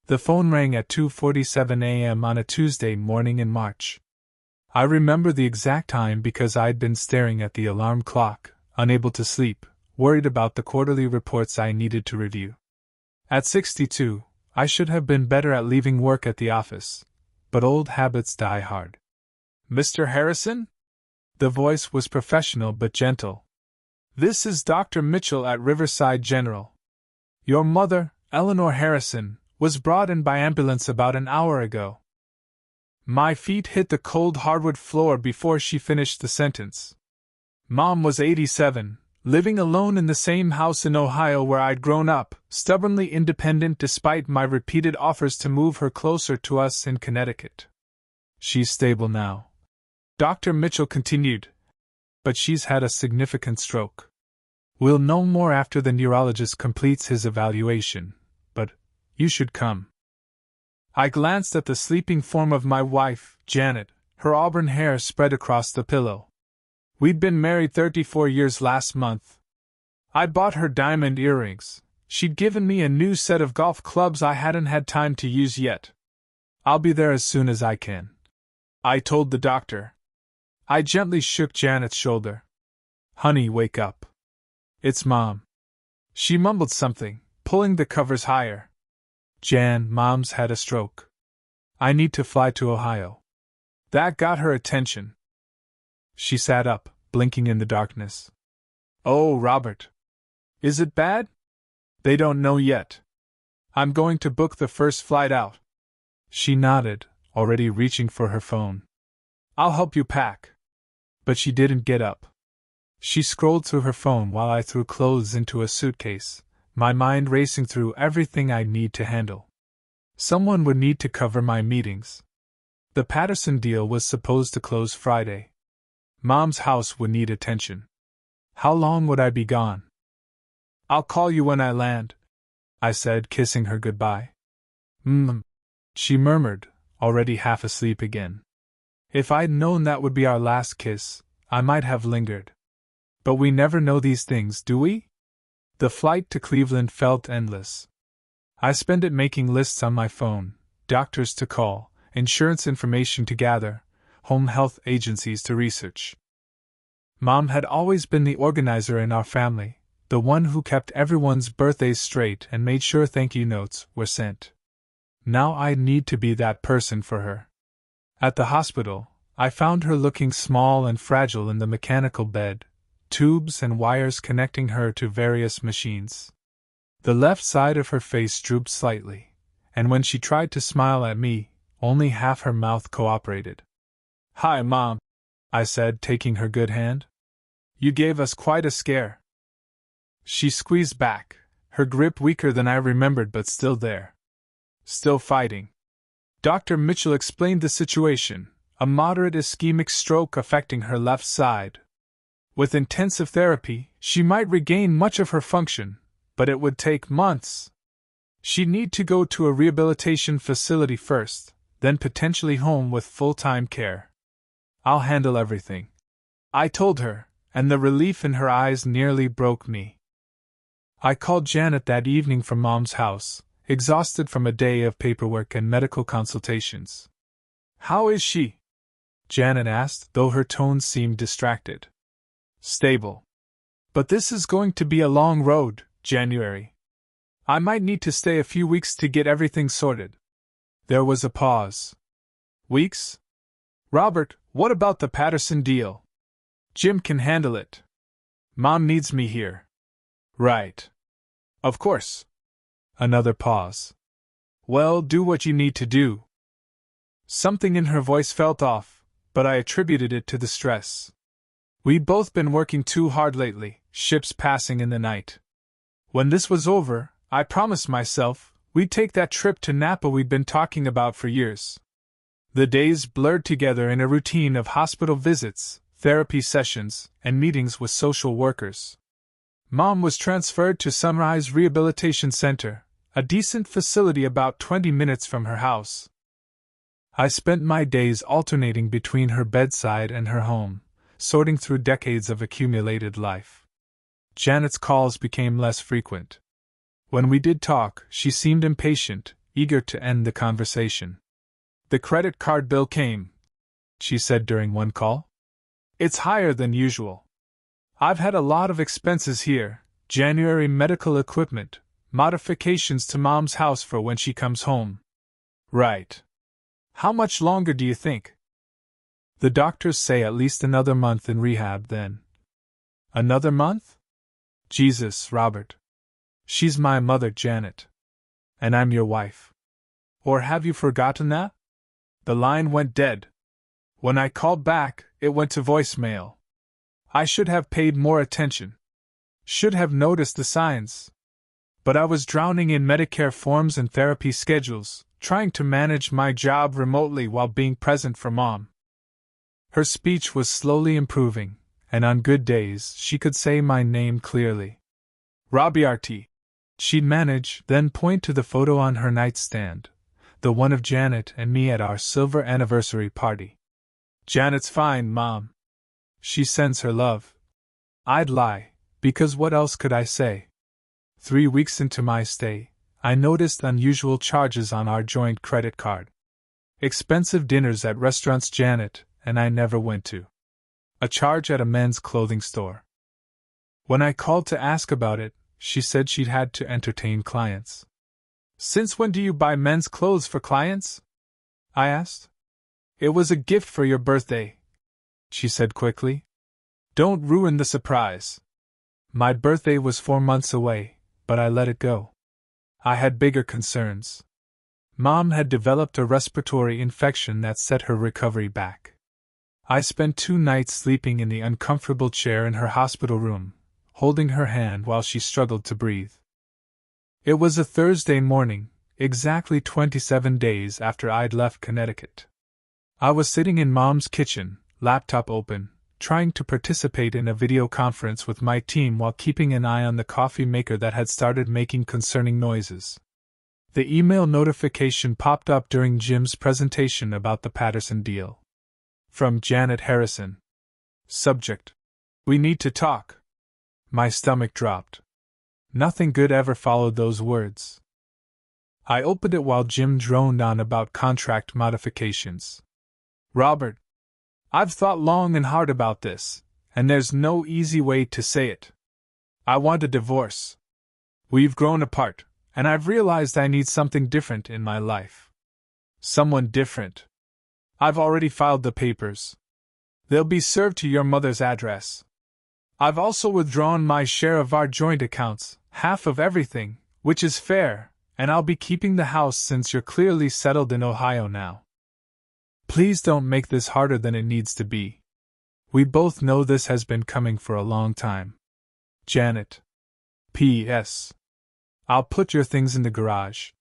The phone rang at 2:47 a.m. on a Tuesday morning in March. I remember the exact time because I'd been staring at the alarm clock, unable to sleep, worried about the quarterly reports I needed to review. At 62, I should have been better at leaving work at the office, but old habits die hard. Mr. Harrison? The voice was professional but gentle. This is Dr. Mitchell at Riverside General. Your mother, Eleanor Harrison, was brought in by ambulance about an hour ago. My feet hit the cold hardwood floor before she finished the sentence. Mom was 87, living alone in the same house in Ohio where I'd grown up, stubbornly independent despite my repeated offers to move her closer to us in Connecticut. She's stable now, Dr. Mitchell continued, but she's had a significant stroke. We'll know more after the neurologist completes his evaluation, but you should come. I glanced at the sleeping form of my wife, Janet, her auburn hair spread across the pillow. We'd been married 34 years last month. I'd bought her diamond earrings. She'd given me a new set of golf clubs I hadn't had time to use yet. I'll be there as soon as I can, I told the doctor. I gently shook Janet's shoulder. Honey, wake up. It's Mom. She mumbled something, pulling the covers higher. Jan, Mom's had a stroke. I need to fly to Ohio. That got her attention. She sat up, blinking in the darkness. Oh, Robert. Is it bad? They don't know yet. I'm going to book the first flight out. She nodded, already reaching for her phone. I'll help you pack. But she didn't get up. She scrolled through her phone while I threw clothes into a suitcase, my mind racing through everything I need to handle. Someone would need to cover my meetings. The Patterson deal was supposed to close Friday. Mom's house would need attention. How long would I be gone? I'll call you when I land, I said, kissing her goodbye. She murmured, already half asleep again. If I'd known that would be our last kiss, I might have lingered. But we never know these things, do we? The flight to Cleveland felt endless. I spent it making lists on my phone, doctors to call, insurance information to gather, home health agencies to research. Mom had always been the organizer in our family, the one who kept everyone's birthdays straight and made sure thank you notes were sent. Now I'd need to be that person for her. At the hospital, I found her looking small and fragile in the mechanical bed, tubes and wires connecting her to various machines. The left side of her face drooped slightly, and when she tried to smile at me, only half her mouth cooperated. Hi, Mom, I said, taking her good hand. You gave us quite a scare. She squeezed back, her grip weaker than I remembered but still there. Still fighting. Dr. Mitchell explained the situation, a moderate ischemic stroke affecting her left side. With intensive therapy, she might regain much of her function, but it would take months. She'd need to go to a rehabilitation facility first, then potentially home with full-time care. I'll handle everything, I told her, and the relief in her eyes nearly broke me. I called Janet that evening from Mom's house, exhausted from a day of paperwork and medical consultations. How is she? Janet asked, though her tone seemed distracted. Stable. But this is going to be a long road, January. I might need to stay a few weeks to get everything sorted. There was a pause. Weeks? Robert, what about the Patterson deal? Jim can handle it. Mom needs me here. Right. Of course. Another pause. Well, do what you need to do. Something in her voice felt off, but I attributed it to the stress. We'd both been working too hard lately, ships passing in the night. When this was over, I promised myself we'd take that trip to Napa we'd been talking about for years. The days blurred together in a routine of hospital visits, therapy sessions, and meetings with social workers. Mom was transferred to Sunrise Rehabilitation Center, a decent facility about 20 minutes from her house. I spent my days alternating between her bedside and her home, sorting through decades of accumulated life. Janet's calls became less frequent. When we did talk, she seemed impatient, eager to end the conversation. "The credit card bill came," she said during one call. "It's higher than usual. I've had a lot of expenses here: January medical equipment, modifications to Mom's house for when she comes home." "Right. How much longer do you think?" "The doctors say at least another month in rehab, then." "Another month? Jesus, Robert. She's my mother, Janet. And I'm your wife. Or have you forgotten that?" The line went dead. When I called back, it went to voicemail. I should have paid more attention. Should have noticed the signs. But I was drowning in Medicare forms and therapy schedules, trying to manage my job remotely while being present for Mom. Her speech was slowly improving, and on good days she could say my name clearly. "Robiarty," she'd manage, then point to the photo on her nightstand, the one of Janet and me at our silver anniversary party. "Janet's fine, Mom. She sends her love." I'd lie, because what else could I say? 3 weeks into my stay, I noticed unusual charges on our joint credit card. Expensive dinners at restaurants Janet and I never went to. A charge at a men's clothing store. When I called to ask about it, she said she'd had to entertain clients. "Since when do you buy men's clothes for clients?" I asked. "It was a gift for your birthday," she said quickly. "Don't ruin the surprise." My birthday was 4 months away, but I let it go. I had bigger concerns. Mom had developed a respiratory infection that set her recovery back. I spent 2 nights sleeping in the uncomfortable chair in her hospital room, holding her hand while she struggled to breathe. It was a Thursday morning, exactly 27 days after I'd left Connecticut. I was sitting in Mom's kitchen, laptop open, trying to participate in a video conference with my team while keeping an eye on the coffee maker that had started making concerning noises. The email notification popped up during Jim's presentation about the Patterson deal. From Janet Harrison. Subject: "We need to talk." My stomach dropped. Nothing good ever followed those words. I opened it while Jim droned on about contract modifications. "Robert, I've thought long and hard about this, and there's no easy way to say it. I want a divorce. We've grown apart, and I've realized I need something different in my life. Someone different. I've already filed the papers. They'll be served to your mother's address. I've also withdrawn my share of our joint accounts, half of everything, which is fair, and I'll be keeping the house since you're clearly settled in Ohio now. Please don't make this harder than it needs to be. We both know this has been coming for a long time. Janet. P.S. I'll put your things in the garage.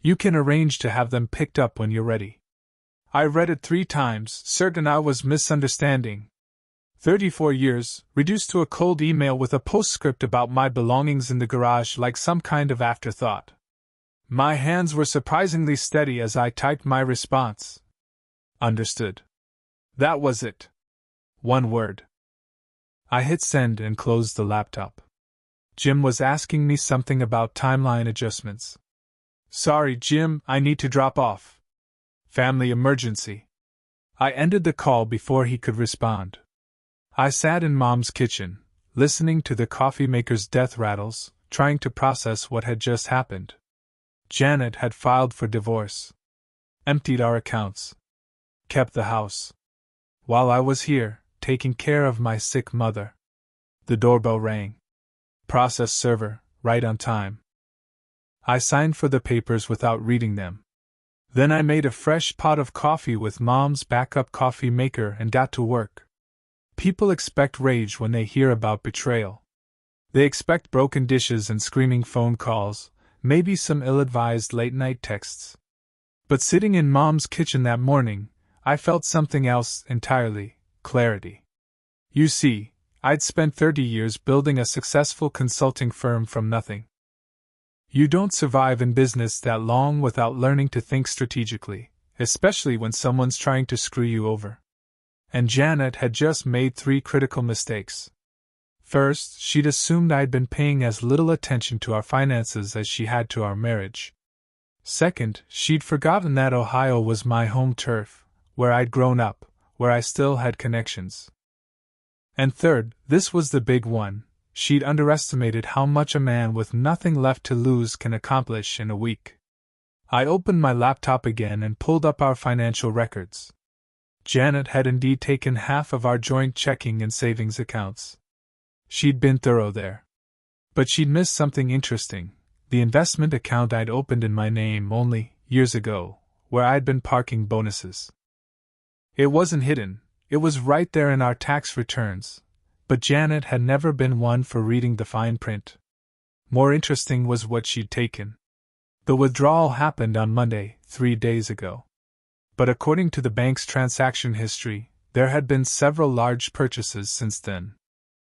You can arrange to have them picked up when you're ready." I read it 3 times, certain I was misunderstanding. 34 years, reduced to a cold email with a postscript about my belongings in the garage like some kind of afterthought. My hands were surprisingly steady as I typed my response. Understood. That was it. 1 word. I hit send and closed the laptop. Jim was asking me something about timeline adjustments. "Sorry, Jim, I need to drop off. Family emergency." I ended the call before he could respond. I sat in Mom's kitchen, listening to the coffee maker's death rattles, trying to process what had just happened. Janet had filed for divorce. Emptied our accounts. Kept the house. While I was here, taking care of my sick mother. The doorbell rang. Process server, right on time. I signed for the papers without reading them. Then I made a fresh pot of coffee with Mom's backup coffee maker and got to work. People expect rage when they hear about betrayal. They expect broken dishes and screaming phone calls, maybe some ill-advised late-night texts. But sitting in Mom's kitchen that morning, I felt something else entirely: clarity. You see, I'd spent 30 years building a successful consulting firm from nothing. You don't survive in business that long without learning to think strategically, especially when someone's trying to screw you over. And Janet had just made 3 critical mistakes. First, she'd assumed I'd been paying as little attention to our finances as she had to our marriage. Second, she'd forgotten that Ohio was my home turf, where I'd grown up, where I still had connections. And third, this was the big one, she'd underestimated how much a man with nothing left to lose can accomplish in a week. I opened my laptop again and pulled up our financial records. Janet had indeed taken half of our joint checking and savings accounts. She'd been thorough there. But she'd missed something interesting, the investment account I'd opened in my name only years ago, where I'd been parking bonuses. It wasn't hidden, it was right there in our tax returns, but Janet had never been one for reading the fine print. More interesting was what she'd taken. The withdrawal happened on Monday, 3 days ago. But according to the bank's transaction history, there had been several large purchases since then.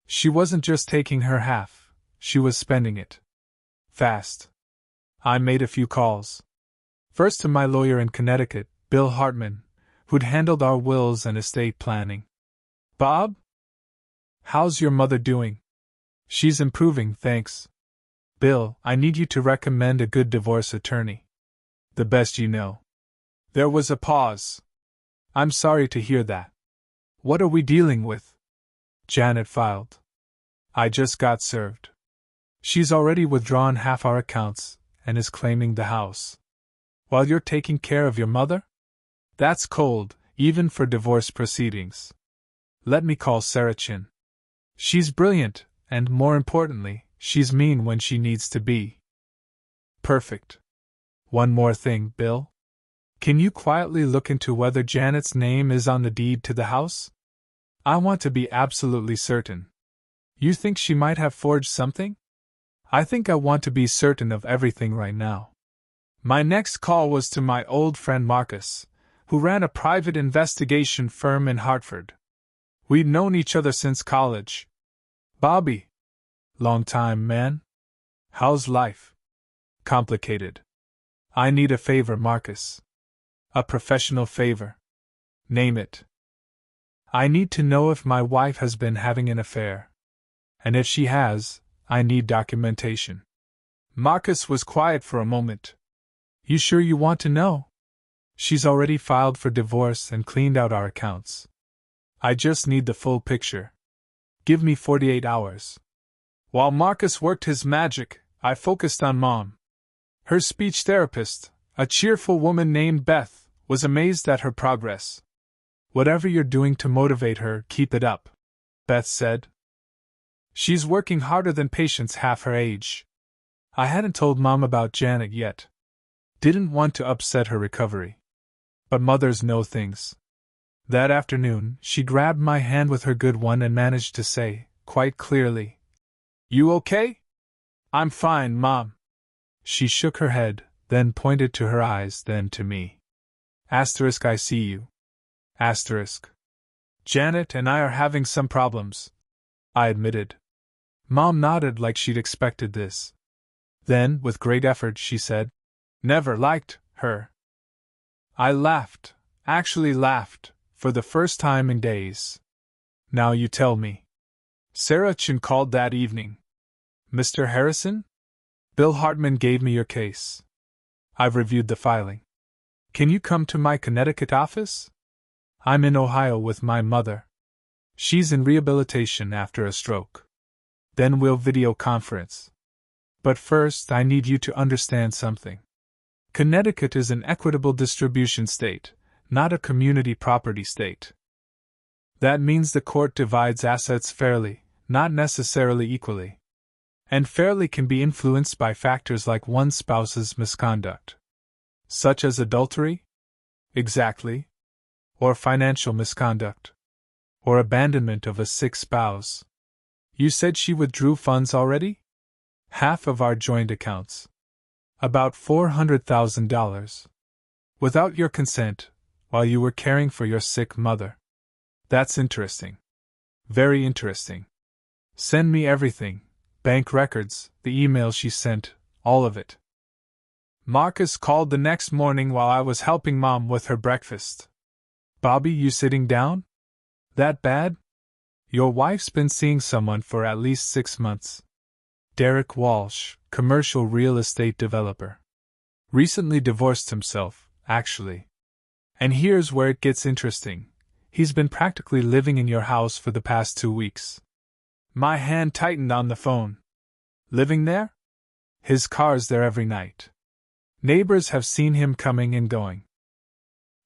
She wasn't just taking her half, she was spending it. Fast. I made a few calls. First to my lawyer in Connecticut, Bill Hartman, who'd handled our wills and estate planning. Bob? How's your mother doing? She's improving, thanks. Bill, I need you to recommend a good divorce attorney. The best you know. There was a pause. I'm sorry to hear that. What are we dealing with? Janet filed. I just got served. She's already withdrawn half our accounts and is claiming the house. While you're taking care of your mother? That's cold, even for divorce proceedings. Let me call Sarah Chin. She's brilliant, and more importantly, she's mean when she needs to be. Perfect. One more thing, Bill. Can you quietly look into whether Janet's name is on the deed to the house? I want to be absolutely certain. You think she might have forged something? I think I want to be certain of everything right now. My next call was to my old friend Marcus, who ran a private investigation firm in Hartford. We'd known each other since college. Bobby. Long time, man. How's life? Complicated. I need a favor, Marcus. A professional favor. Name it. I need to know if my wife has been having an affair. And if she has, I need documentation. Marcus was quiet for a moment. You sure you want to know? She's already filed for divorce and cleaned out our accounts. I just need the full picture. Give me 48 hours. While Marcus worked his magic, I focused on Mom. Her speech therapist, a cheerful woman named Beth, was amazed at her progress. Whatever you're doing to motivate her, keep it up, Beth said. She's working harder than patients half her age. I hadn't told Mom about Janet yet. Didn't want to upset her recovery. But mothers know things. That afternoon, she grabbed my hand with her good one and managed to say, quite clearly, You okay? I'm fine, Mom. She shook her head, then pointed to her eyes, then to me. Asterisk, I see you. Asterisk. Janet and I are having some problems, I admitted. Mom nodded like she'd expected this. Then, with great effort, she said, Never liked her. I laughed, actually laughed, for the first time in days. Now you tell me. Sarah Chin called that evening. Mr. Harrison? Bill Hartman gave me your case. I've reviewed the filing. Can you come to my Connecticut office? I'm in Ohio with my mother. She's in rehabilitation after a stroke. Then we'll video conference. But first, I need you to understand something. Connecticut is an equitable distribution state, not a community property state. That means the court divides assets fairly, not necessarily equally. And fairly can be influenced by factors like one spouse's misconduct. Such as adultery? Exactly. Or financial misconduct. Or abandonment of a sick spouse. You said she withdrew funds already? Half of our joint accounts. About $400,000. Without your consent, while you were caring for your sick mother. That's interesting. Very interesting. Send me everything. Bank records, the email she sent, all of it. Marcus called the next morning while I was helping Mom with her breakfast. Bobby, you sitting down? That bad? Your wife's been seeing someone for at least 6 months. Derek Walsh, commercial real estate developer. Recently divorced himself, actually. And here's where it gets interesting. He's been practically living in your house for the past 2 weeks. My hand tightened on the phone. Living there? His car's there every night. Neighbors have seen him coming and going.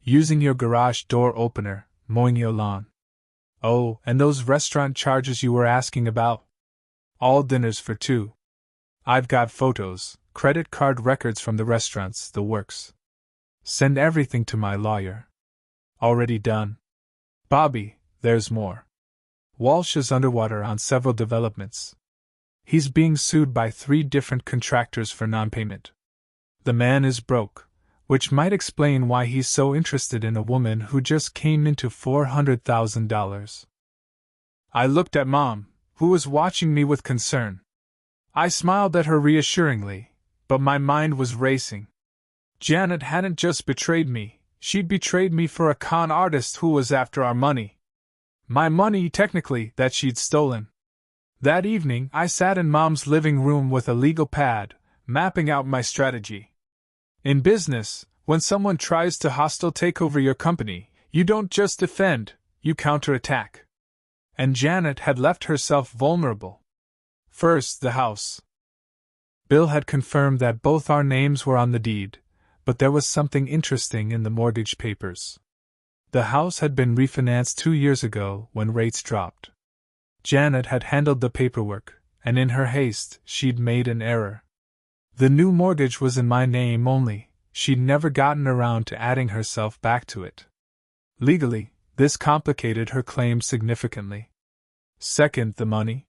Using your garage door opener, mowing your lawn. Oh, and those restaurant charges you were asking about? All dinners for 2. I've got photos, credit card records from the restaurants, the works. Send everything to my lawyer. Already done. Bobby, there's more. Walsh is underwater on several developments. He's being sued by 3 different contractors for non-payment. The man is broke, which might explain why he's so interested in a woman who just came into $400,000. I looked at Mom, who was watching me with concern. I smiled at her reassuringly, but my mind was racing. Janet hadn't just betrayed me, she'd betrayed me for a con artist who was after our money. My money, technically, that she'd stolen. That evening, I sat in Mom's living room with a legal pad, mapping out my strategy. In business, when someone tries to hostile take over your company, you don't just defend, you counterattack. And Janet had left herself vulnerable. First, the house. Bill had confirmed that both our names were on the deed, but there was something interesting in the mortgage papers. The house had been refinanced 2 years ago when rates dropped. Janet had handled the paperwork, and in her haste, she'd made an error. The new mortgage was in my name only, she'd never gotten around to adding herself back to it. Legally, this complicated her claim significantly. Second, the money.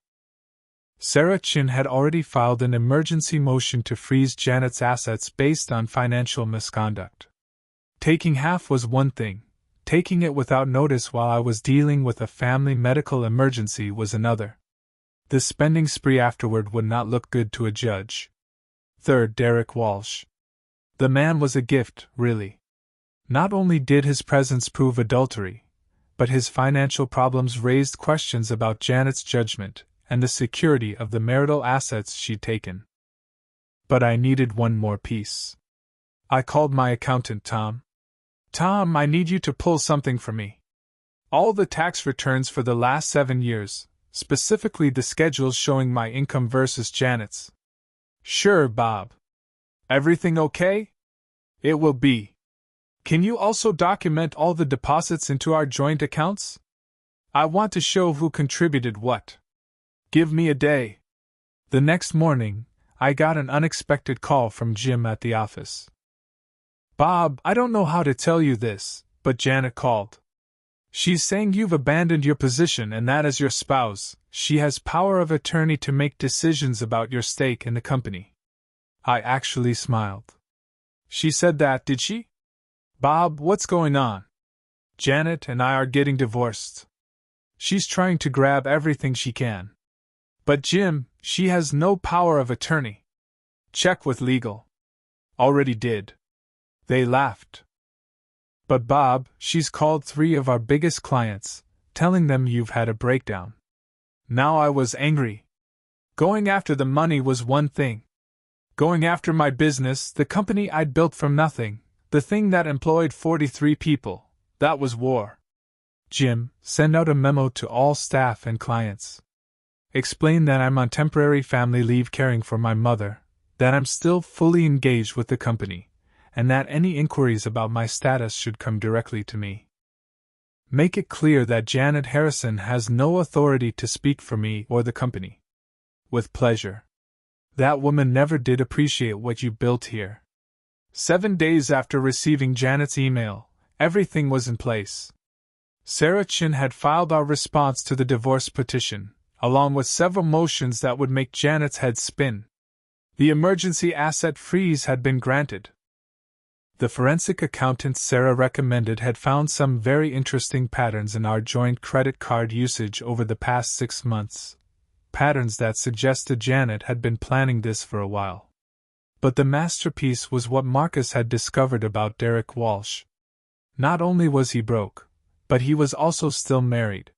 Sarah Chin had already filed an emergency motion to freeze Janet's assets based on financial misconduct. Taking half was one thing. Taking it without notice while I was dealing with a family medical emergency was another. The spending spree afterward would not look good to a judge. Third, Derek Walsh. The man was a gift, really. Not only did his presence prove adultery, but his financial problems raised questions about Janet's judgment and the security of the marital assets she'd taken. But I needed one more piece. I called my accountant, Tom. Tom, I need you to pull something for me. All the tax returns for the last 7 years, specifically the schedules showing my income versus Janet's. Sure, Bob. Everything okay? It will be. Can you also document all the deposits into our joint accounts? I want to show who contributed what. Give me a day. The next morning, I got an unexpected call from Jim at the office. Bob, I don't know how to tell you this, but Janet called. She's saying you've abandoned your position and that as your spouse, she has power of attorney to make decisions about your stake in the company. I actually smiled. She said that, did she? Bob, what's going on? Janet and I are getting divorced. She's trying to grab everything she can. But Jim, she has no power of attorney. Check with legal. Already did. They laughed. But Bob, she's called 3 of our biggest clients, telling them you've had a breakdown. Now I was angry. Going after the money was one thing. Going after my business, the company I'd built from nothing, the thing that employed 43 people, that was war. Jim, send out a memo to all staff and clients. Explain that I'm on temporary family leave caring for my mother, that I'm still fully engaged with the company, and that any inquiries about my status should come directly to me. Make it clear that Janet Harrison has no authority to speak for me or the company. With pleasure. That woman never did appreciate what you built here. 7 days after receiving Janet's email, everything was in place. Sarah Chin had filed our response to the divorce petition, along with several motions that would make Janet's head spin. The emergency asset freeze had been granted. The forensic accountant Sarah recommended had found some very interesting patterns in our joint credit card usage over the past 6 months. Patterns that suggested Janet had been planning this for a while. But the masterpiece was what Marcus had discovered about Derek Walsh. Not only was he broke, but he was also still married.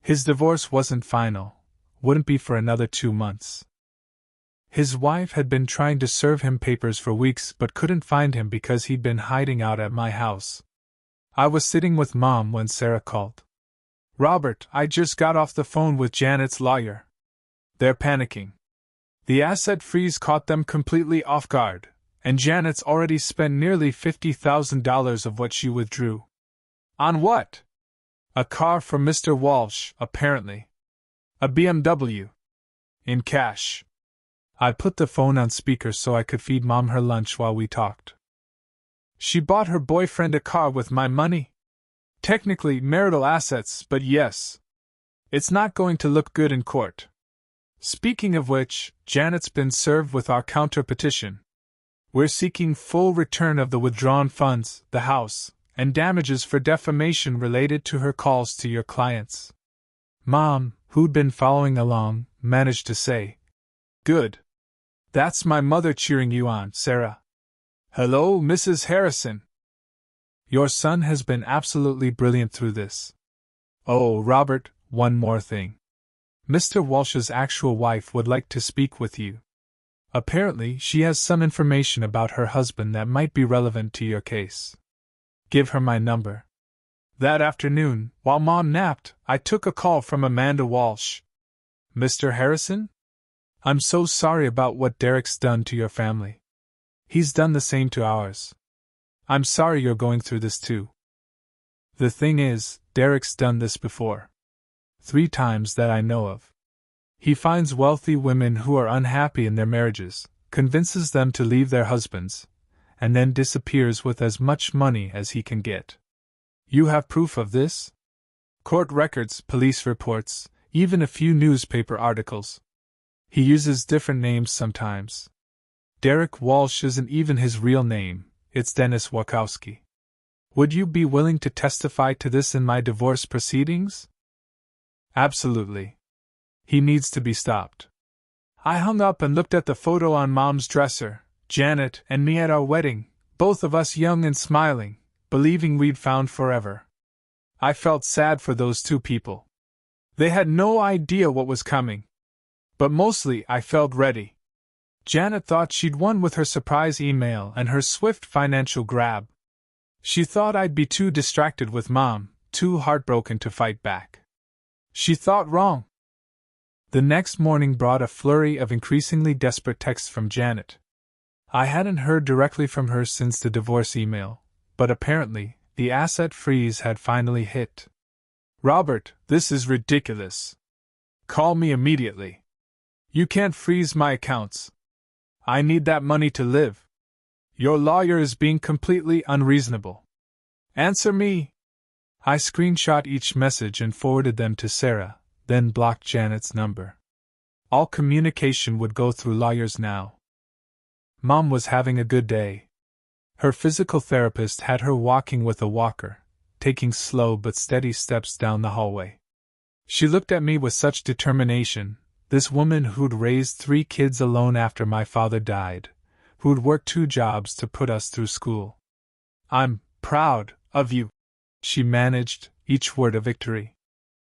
His divorce wasn't final, wouldn't be for another 2 months. His wife had been trying to serve him papers for weeks but couldn't find him because he'd been hiding out at my house. I was sitting with Mom when Sarah called. "Robert, I just got off the phone with Janet's lawyer. They're panicking. The asset freeze caught them completely off guard, and Janet's already spent nearly $50,000 of what she withdrew." "On what?" "A car for Mr. Walsh, apparently. A BMW. In cash." I put the phone on speaker so I could feed Mom her lunch while we talked. "She bought her boyfriend a car with my money? Technically marital assets, but yes. It's not going to look good in court. Speaking of which, Janet's been served with our counter-petition. We're seeking full return of the withdrawn funds, the house, and damages for defamation related to her calls to your clients." Mom, who'd been following along, managed to say, "Good. That's my mother cheering you on, Sarah. Hello, Mrs. Harrison. Your son has been absolutely brilliant through this. Oh, Robert, one more thing. Mr. Walsh's actual wife would like to speak with you. Apparently, she has some information about her husband that might be relevant to your case. Give her my number." That afternoon, while Mom napped, I took a call from Amanda Walsh. "Mr. Harrison? I'm so sorry about what Derek's done to your family. He's done the same to ours. I'm sorry you're going through this too. The thing is, Derek's done this before. 3 times that I know of. He finds wealthy women who are unhappy in their marriages, convinces them to leave their husbands, and then disappears with as much money as he can get. You have proof of this? Court records, police reports, even a few newspaper articles. He uses different names sometimes. Derek Walsh isn't even his real name, it's Dennis Wachowski. Would you be willing to testify to this in my divorce proceedings?" "Absolutely. He needs to be stopped." I hung up and looked at the photo on Mom's dresser, Janet and me at our wedding, both of us young and smiling, believing we'd found forever. I felt sad for those 2 people. They had no idea what was coming. But mostly I felt ready. Janet thought she'd won with her surprise email and her swift financial grab. She thought I'd be too distracted with Mom, too heartbroken to fight back. She thought wrong. The next morning brought a flurry of increasingly desperate texts from Janet. I hadn't heard directly from her since the divorce email, but apparently, the asset freeze had finally hit. "Robert, this is ridiculous. Call me immediately. You can't freeze my accounts. I need that money to live. Your lawyer is being completely unreasonable. Answer me." I screenshot each message and forwarded them to Sarah, then blocked Janet's number. All communication would go through lawyers now. Mom was having a good day. Her physical therapist had her walking with a walker, taking slow but steady steps down the hallway. She looked at me with such determination, this woman who'd raised 3 kids alone after my father died, who'd worked 2 jobs to put us through school. "I'm proud of you," she managed, each word a victory.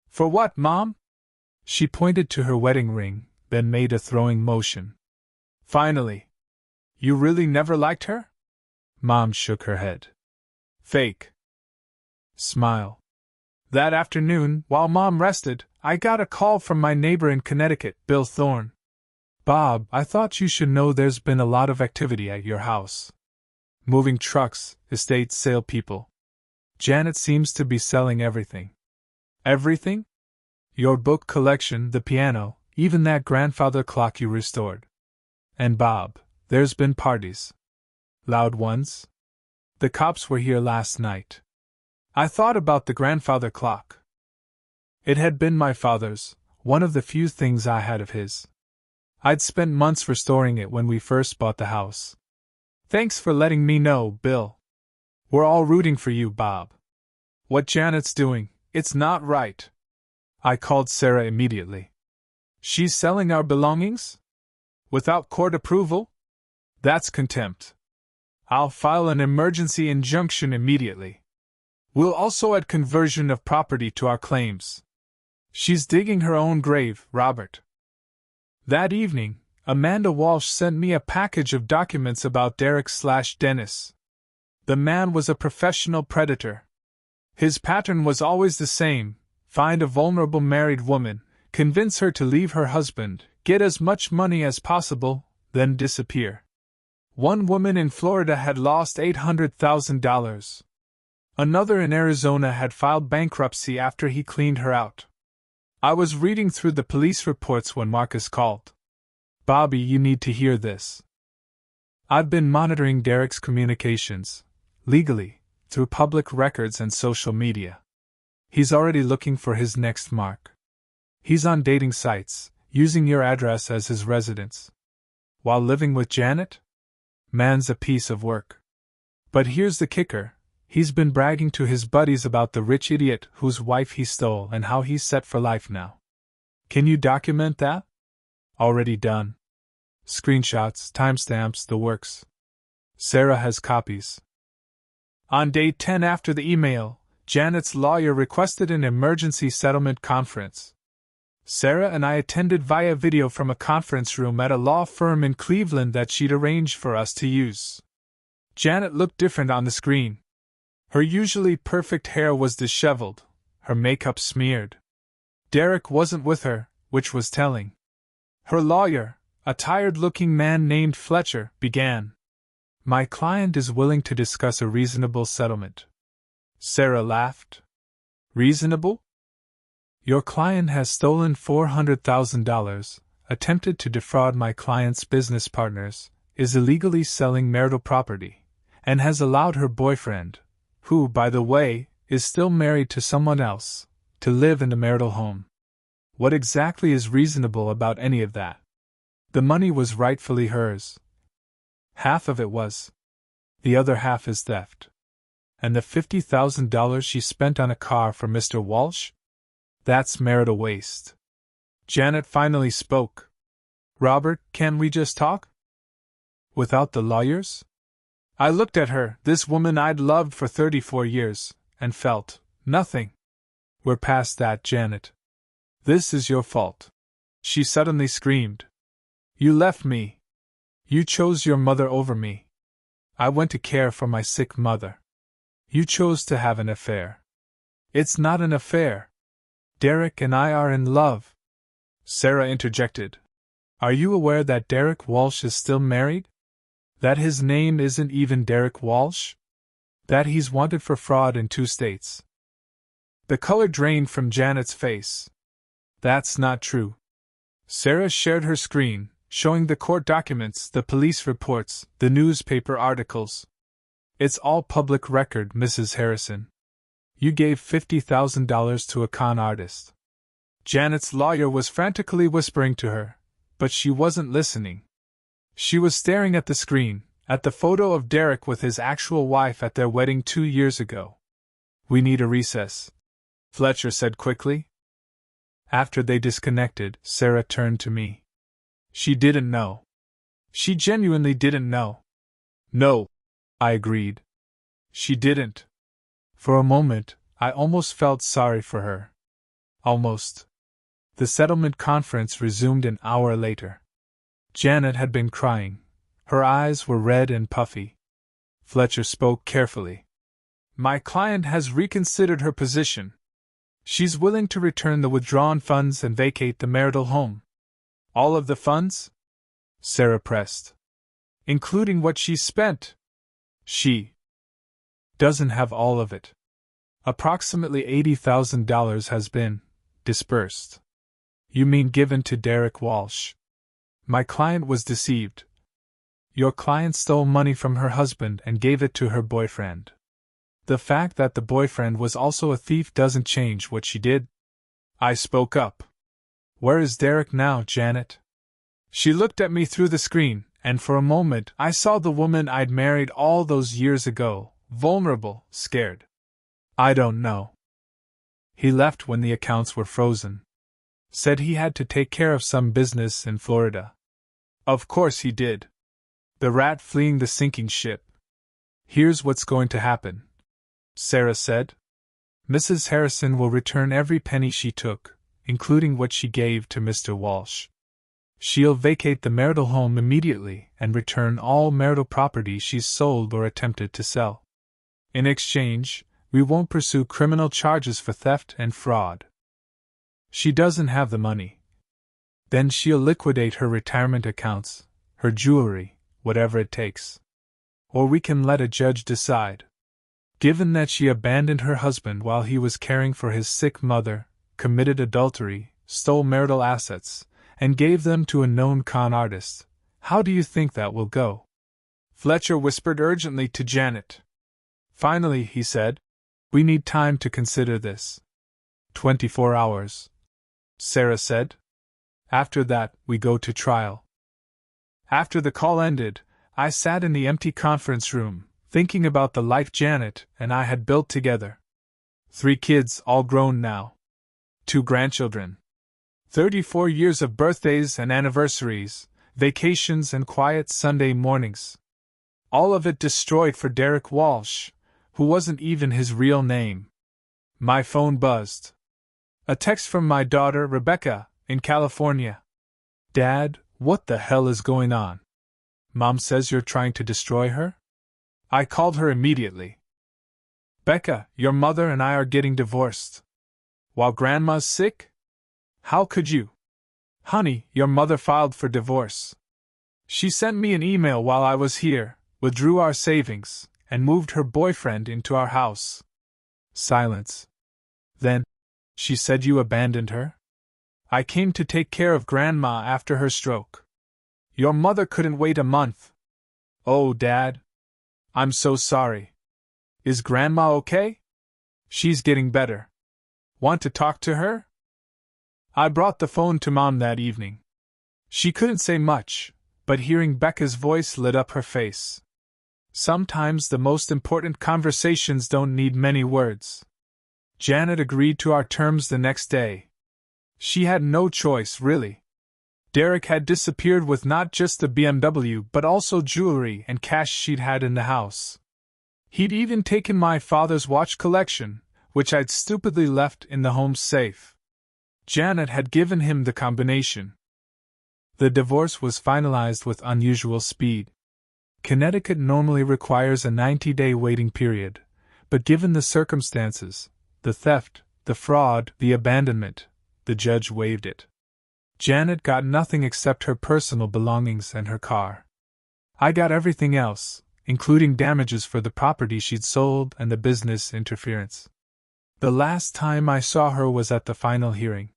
"For what, Mom?" She pointed to her wedding ring, then made a throwing motion. "Finally. You really never liked her?" Mom shook her head. "Fake." Smile. That afternoon, while Mom rested, I got a call from my neighbor in Connecticut, Bill Thorne. "Bob, I thought you should know there's been a lot of activity at your house. Moving trucks, estate sale people. Janet seems to be selling everything." "Everything?" "Your book collection, the piano, even that grandfather clock you restored. And Bob, there's been parties. Loud ones? The cops were here last night." I thought about the grandfather clock. It had been my father's, one of the few things I had of his. I'd spent months restoring it when we first bought the house. "Thanks for letting me know, Bill. We're all rooting for you, Bob. What Janet's doing, it's not right." I called Sarah immediately. "She's selling our belongings? Without court approval? That's contempt. I'll file an emergency injunction immediately. We'll also add conversion of property to our claims. She's digging her own grave, Robert." That evening, Amanda Walsh sent me a package of documents about Derek/Dennis. The man was a professional predator. His pattern was always the same: find a vulnerable married woman, convince her to leave her husband, get as much money as possible, then disappear. One woman in Florida had lost $800,000. Another in Arizona had filed bankruptcy after he cleaned her out. I was reading through the police reports when Marcus called. Bobby, you need to hear this. I've been monitoring Derek's communications, legally, through public records and social media. He's already looking for his next mark. He's on dating sites, using your address as his residence. While living with Janet? Man's a piece of work. But here's the kicker. He's been bragging to his buddies about the rich idiot whose wife he stole and how he's set for life now. Can you document that? Already done. Screenshots, timestamps, the works. Sarah has copies. On day 10 after the email, Janet's lawyer requested an emergency settlement conference. Sarah and I attended via video from a conference room at a law firm in Cleveland that she'd arranged for us to use. Janet looked different on the screen. Her usually perfect hair was disheveled, her makeup smeared. Derek wasn't with her, which was telling. Her lawyer, a tired-looking man named Fletcher, began. My client is willing to discuss a reasonable settlement. Sarah laughed. Reasonable? Your client has stolen $400,000, attempted to defraud my client's business partners, is illegally selling marital property, and has allowed her boyfriend, who, by the way, is still married to someone else, to live in the marital home. What exactly is reasonable about any of that? The money was rightfully hers. Half of it was. The other half is theft. And the $50,000 she spent on a car for Mr. Walsh? That's marital waste. Janet finally spoke. Robert, can we just talk? Without the lawyers? I looked at her, this woman I'd loved for 34 years, and felt nothing. We're past that, Janet. This is your fault. She suddenly screamed. You left me. You chose your mother over me. I went to care for my sick mother. You chose to have an affair. It's not an affair. Derek and I are in love. Sarah interjected. Are you aware that Derek Walsh is still married? That his name isn't even Derek Walsh? That he's wanted for fraud in 2 states. The color drained from Janet's face. That's not true. Sarah shared her screen, showing the court documents, the police reports, the newspaper articles. It's all public record, Mrs. Harrison. You gave $50,000 to a con artist. Janet's lawyer was frantically whispering to her, but she wasn't listening. She was staring at the screen, at the photo of Derek with his actual wife at their wedding 2 years ago. We need a recess, Fletcher said quickly. After they disconnected, Sarah turned to me. She didn't know. She genuinely didn't know. No, I agreed. She didn't. For a moment, I almost felt sorry for her. Almost. The settlement conference resumed an hour later. Janet had been crying. Her eyes were red and puffy. Fletcher spoke carefully. My client has reconsidered her position. She's willing to return the withdrawn funds and vacate the marital home. All of the funds? Sarah pressed. Including what she spent. She doesn't have all of it. Approximately $80,000 has been dispersed. You mean given to Derek Walsh? My client was deceived. Your client stole money from her husband and gave it to her boyfriend. The fact that the boyfriend was also a thief doesn't change what she did. I spoke up. Where is Derek now, Janet? She looked at me through the screen, and for a moment I saw the woman I'd married all those years ago, vulnerable, scared. I don't know. He left when the accounts were frozen. Said he had to take care of some business in Florida. Of course he did. The rat fleeing the sinking ship. Here's what's going to happen, Sarah said. Mrs. Harrison will return every penny she took, including what she gave to Mr. Walsh. She'll vacate the marital home immediately and return all marital property she's sold or attempted to sell. In exchange, we won't pursue criminal charges for theft and fraud. She doesn't have the money. Then she'll liquidate her retirement accounts, her jewelry, whatever it takes. Or we can let a judge decide. Given that she abandoned her husband while he was caring for his sick mother, committed adultery, stole marital assets, and gave them to a known con artist, how do you think that will go? Fletcher whispered urgently to Janet. Finally, he said, we need time to consider this. 24 hours. Sarah said. After that, we go to trial. After the call ended, I sat in the empty conference room, thinking about the life Janet and I had built together. 3 kids, all grown now. 2 grandchildren. 34 years of birthdays and anniversaries, vacations and quiet Sunday mornings. All of it destroyed for Derek Walsh, who wasn't even his real name. My phone buzzed. A text from my daughter, Rebecca, in California. Dad, what the hell is going on? Mom says you're trying to destroy her? I called her immediately. Becca, your mother and I are getting divorced. While Grandma's sick? How could you? Honey, your mother filed for divorce. She sent me an email while I was here, withdrew our savings, and moved her boyfriend into our house. Silence. Then, she said you abandoned her? I came to take care of Grandma after her stroke. Your mother couldn't wait a month. Oh, Dad. I'm so sorry. Is Grandma okay? She's getting better. Want to talk to her? I brought the phone to Mom that evening. She couldn't say much, but hearing Becca's voice lit up her face. Sometimes the most important conversations don't need many words. Janet agreed to our terms the next day. She had no choice, really. Derek had disappeared with not just the BMW but also jewelry and cash she'd had in the house. He'd even taken my father's watch collection, which I'd stupidly left in the home safe. Janet had given him the combination. The divorce was finalized with unusual speed. Connecticut normally requires a 90-day waiting period, but given the circumstances, the theft, the fraud, the abandonment, the judge waived it. Janet got nothing except her personal belongings and her car. I got everything else, including damages for the property she'd sold and the business interference. The last time I saw her was at the final hearing.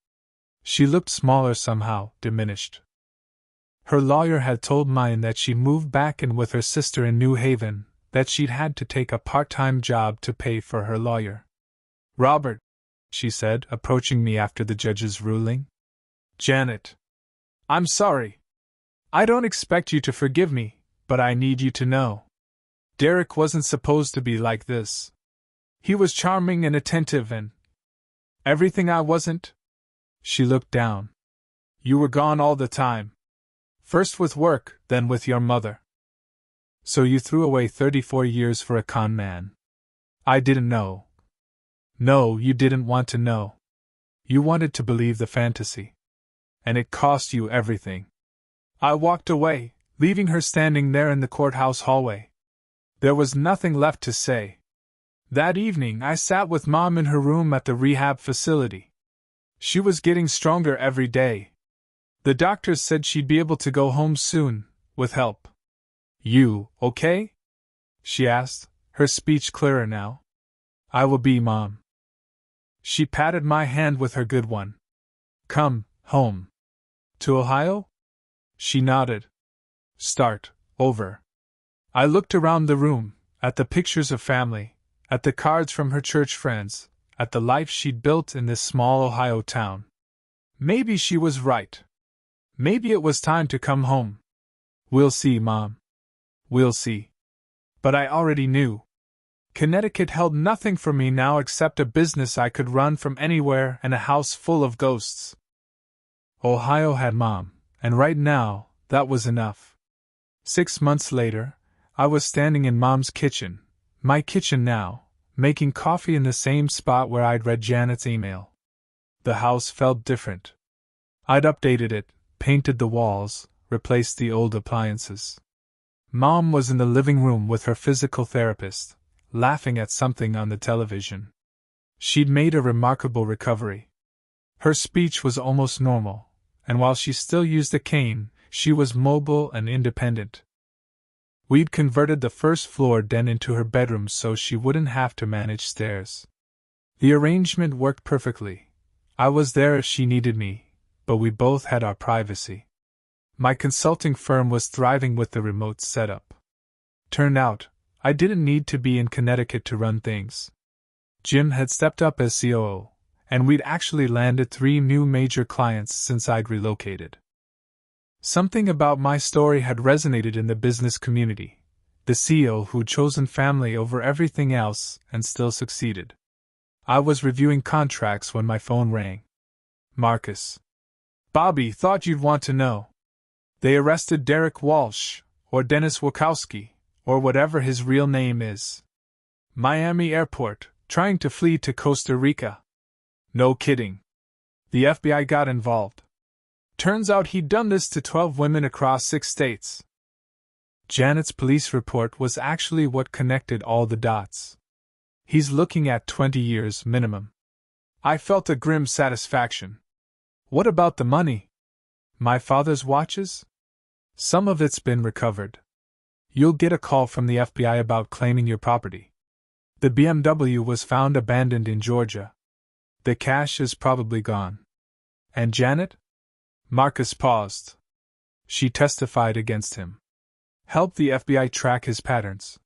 She looked smaller somehow, diminished. Her lawyer had told mine that she moved back in with her sister in New Haven, that she'd had to take a part-time job to pay for her lawyer. Robert, she said, approaching me after the judge's ruling. Janet. I'm sorry. I don't expect you to forgive me, but I need you to know. Derek wasn't supposed to be like this. He was charming and attentive and everything I wasn't. She looked down. You were gone all the time. First with work, then with your mother. So you threw away 34 years for a con man. I didn't know. No, you didn't want to know. You wanted to believe the fantasy. And it cost you everything. I walked away, leaving her standing there in the courthouse hallway. There was nothing left to say. That evening I sat with Mom in her room at the rehab facility. She was getting stronger every day. The doctors said she'd be able to go home soon, with help. You, okay? She asked, her speech clearer now. I will be, Mom. She patted my hand with her good one. Come, home. To Ohio? She nodded. Start over. I looked around the room, at the pictures of family, at the cards from her church friends, at the life she'd built in this small Ohio town. Maybe she was right. Maybe it was time to come home. We'll see, Mom. We'll see. But I already knew. Connecticut held nothing for me now except a business I could run from anywhere and a house full of ghosts. Ohio had Mom, and right now, that was enough. 6 months later, I was standing in Mom's kitchen, my kitchen now, making coffee in the same spot where I'd read Janet's email. The house felt different. I'd updated it, painted the walls, replaced the old appliances. Mom was in the living room with her physical therapist, laughing at something on the television. She'd made a remarkable recovery. Her speech was almost normal, and while she still used a cane, she was mobile and independent. We'd converted the first floor den into her bedroom so she wouldn't have to manage stairs. The arrangement worked perfectly. I was there if she needed me, but we both had our privacy. My consulting firm was thriving with the remote setup. Turned out, I didn't need to be in Connecticut to run things. Jim had stepped up as COO, and we'd actually landed 3 new major clients since I'd relocated. Something about my story had resonated in the business community. The CEO who'd chosen family over everything else and still succeeded. I was reviewing contracts when my phone rang. Marcus. Bobby, thought you'd want to know. They arrested Derek Walsh, or Dennis Wachowski, or whatever his real name is. Miami Airport, trying to flee to Costa Rica. No kidding. The FBI got involved. Turns out he'd done this to 12 women across 6 states. Janet's police report was actually what connected all the dots. He's looking at 20 years minimum. I felt a grim satisfaction. What about the money? My father's watches? Some of it's been recovered. You'll get a call from the FBI about claiming your property. The BMW was found abandoned in Georgia. The cash is probably gone. And Janet? Marcus paused. She testified against him. Helped the FBI track his patterns.